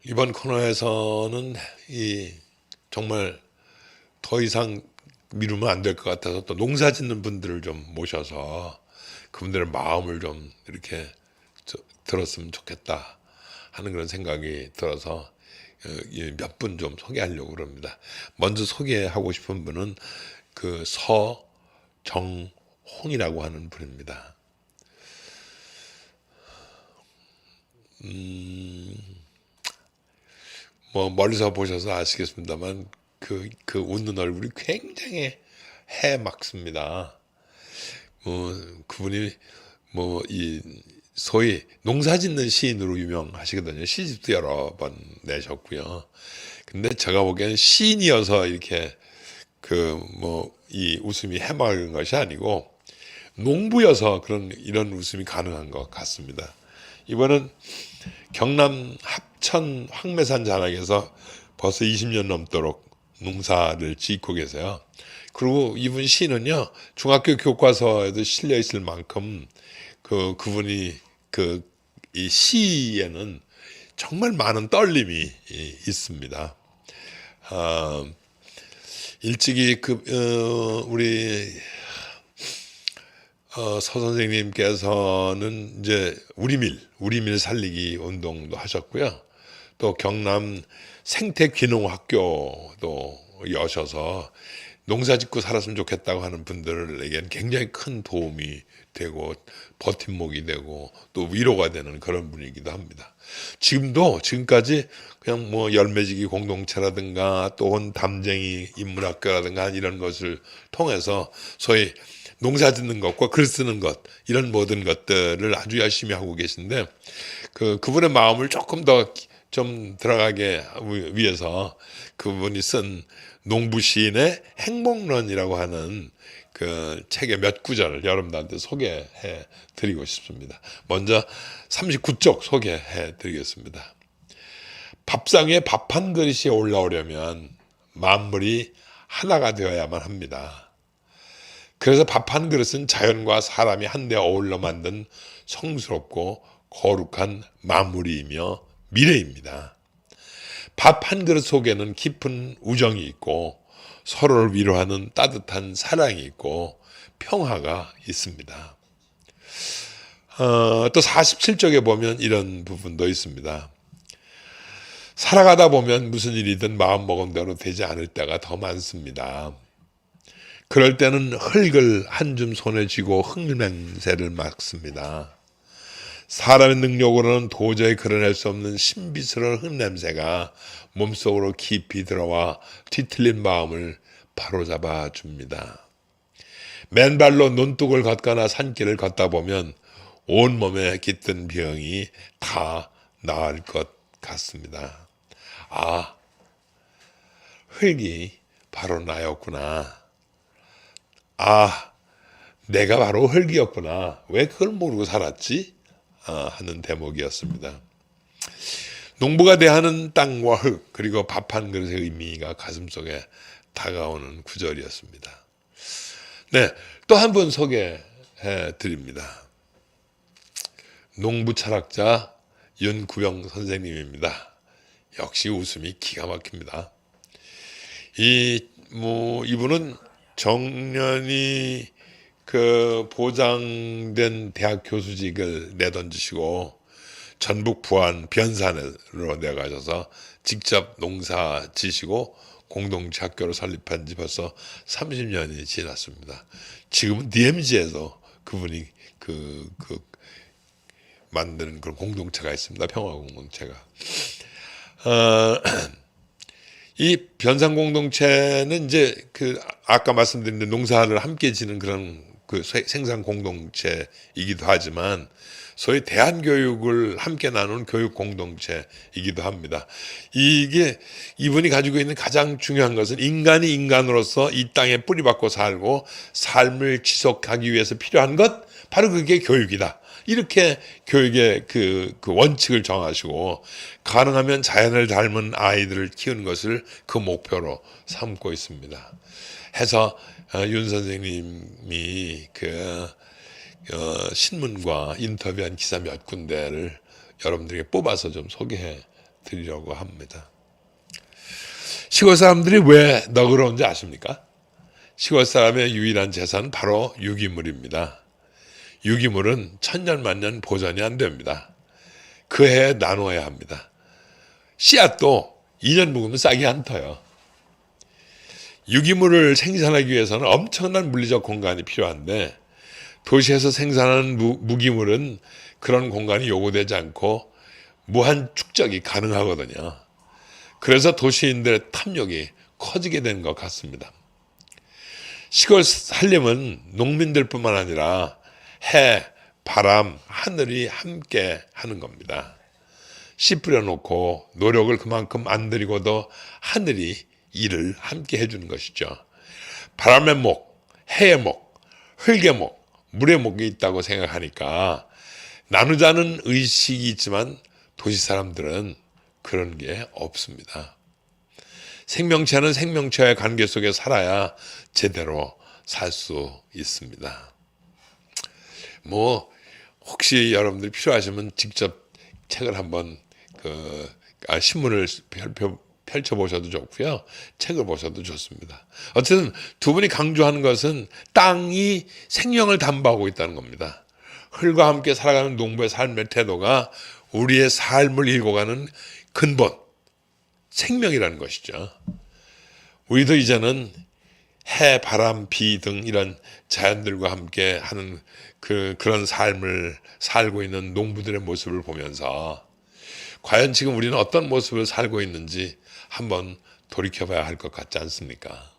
이번 코너에서는 이 정말 더 이상 미루면 안 될 것 같아서 또 농사 짓는 분들을 좀 모셔서 그분들의 마음을 좀 이렇게 들었으면 좋겠다 하는 그런 생각이 들어서 몇 분 좀 소개하려고 그럽니다. 먼저 소개하고 싶은 분은 그 서정홍이라고 하는 분입니다. 뭐 멀리서 보셔서 아시겠습니다만 그 웃는 얼굴이 굉장히 해맑습니다. 그분이 뭐 이 소위 농사짓는 시인으로 유명하시거든요. 시집도 여러 번 내셨고요. 근데 제가 보기에는 시인이어서 이렇게 그 뭐 이 웃음이 해맑은 것이 아니고 농부여서 그런 이런 웃음이 가능한 것 같습니다. 이번은 경남 합천 황매산 자락에서 벌써 20년 넘도록 농사를 짓고 계세요. 그리고 이분 시는요, 중학교 교과서에도 실려 있을 만큼 그분이 이 시에는 정말 많은 떨림이 있습니다. 아, 일찍이 우리 서 선생님께서는 이제 우리밀 살리기 운동도 하셨고요. 또 경남 생태귀농학교도 여셔서 농사짓고 살았으면 좋겠다고 하는 분들에게는 굉장히 큰 도움이 되고 버팀목이 되고 또 위로가 되는 그런 분이기도 합니다. 지금까지 그냥 뭐 열매지기 공동체라든가 또는 담쟁이 인문학교라든가 이런 것을 통해서 소위 농사 짓는 것과 글 쓰는 것 이런 모든 것들을 아주 열심히 하고 계신데 그분의 마음을 조금 더 좀 들어가게 위해서 그분이 쓴 농부 시인의 행복론이라고 하는 그 책의 몇 구절을 여러분들한테 소개해 드리고 싶습니다. 먼저 39쪽 소개해 드리겠습니다. 밥상에 밥 한 그릇이 올라오려면 만물이 하나가 되어야만 합니다. 그래서 밥 한 그릇은 자연과 사람이 한데 어울러 만든 성스럽고 거룩한 마무리이며 미래입니다. 밥 한 그릇 속에는 깊은 우정이 있고 서로를 위로하는 따뜻한 사랑이 있고 평화가 있습니다. 또 47쪽에 보면 이런 부분도 있습니다. 살아가다 보면 무슨 일이든 마음먹은 대로 되지 않을 때가 더 많습니다. 그럴 때는 흙을 한 줌 손에 쥐고 흙냄새를 맡습니다. 사람의 능력으로는 도저히 그려낼 수 없는 신비스러운 흙냄새가 몸속으로 깊이 들어와 뒤틀린 마음을 바로잡아 줍니다. 맨발로 논둑을 걷거나 산길을 걷다 보면 온몸에 깃든 병이 다 나을 것 같습니다. 아, 흙이 바로 나였구나. 아, 내가 바로 흙이었구나. 왜 그걸 모르고 살았지? 하는 대목이었습니다. 농부가 대하는 땅과 흙 그리고 밥 한 그릇의 의미가 가슴속에 다가오는 구절이었습니다. 네, 또 한 분 소개해 드립니다. 농부 철학자 윤구병 선생님입니다. 역시 웃음이 기가 막힙니다. 이분은 정년이 보장된 대학 교수직을 내던지시고 전북 부안 변산으로 내가셔서 직접 농사 지시고 공동체 학교를 설립한 지 벌써 30년이 지났습니다. 지금은 DMZ에서 그분이 만드는 그런 공동체가 있습니다. 평화 공동체가. 이 변산 공동체는 이제 아까 말씀드린 농사를 함께 지는 그런 생산 공동체이기도 하지만 소위 대한교육을 함께 나누는 교육 공동체이기도 합니다. 이분이 가지고 있는 가장 중요한 것은 인간이 인간으로서 이 땅에 뿌리박고 살고 삶을 지속하기 위해서 필요한 것 바로 그게 교육이다. 이렇게 교육의 그 원칙을 정하시고 가능하면 자연을 닮은 아이들을 키우는 것을 그 목표로 삼고 있습니다. 해서 윤 선생님이 신문과 인터뷰한 기사 몇 군데를 여러분들에게 뽑아서 좀 소개해 드리려고 합니다. 시골 사람들이 왜 너그러운지 아십니까? 시골 사람의 유일한 재산은 바로 유기물입니다. 유기물은 천년만년 보존이 안 됩니다. 그 해에 나눠야 합니다. 씨앗도 2년 묵으면 싹이 안 터요. 유기물을 생산하기 위해서는 엄청난 물리적 공간이 필요한데 도시에서 생산하는 무기물은 그런 공간이 요구되지 않고 무한 축적이 가능하거든요. 그래서 도시인들의 탐욕이 커지게 된 것 같습니다. 시골 살림은 농민들뿐만 아니라 해, 바람, 하늘이 함께 하는 겁니다. 씨 뿌려놓고 노력을 그만큼 안 들이고도 하늘이 일을 함께 해주는 것이죠. 바람의 목, 해의 목, 흙의 목, 물의 목이 있다고 생각하니까 나누자는 의식이 있지만 도시 사람들은 그런 게 없습니다. 생명체는 생명체와의 관계 속에 살아야 제대로 살 수 있습니다. 혹시 여러분들이 필요하시면 직접 책을 한번 신문을 펼쳐보셔도 좋고요. 책을 보셔도 좋습니다. 어쨌든 두 분이 강조하는 것은 땅이 생명을 담보하고 있다는 겁니다. 흙과 함께 살아가는 농부의 삶의 태도가 우리의 삶을 이끌어가는 근본, 생명이라는 것이죠. 우리도 이제는 해, 바람, 비 등 이런 자연들과 함께 하는 그런 삶을 살고 있는 농부들의 모습을 보면서 과연 지금 우리는 어떤 모습을 살고 있는지 한번 돌이켜봐야 할 것 같지 않습니까?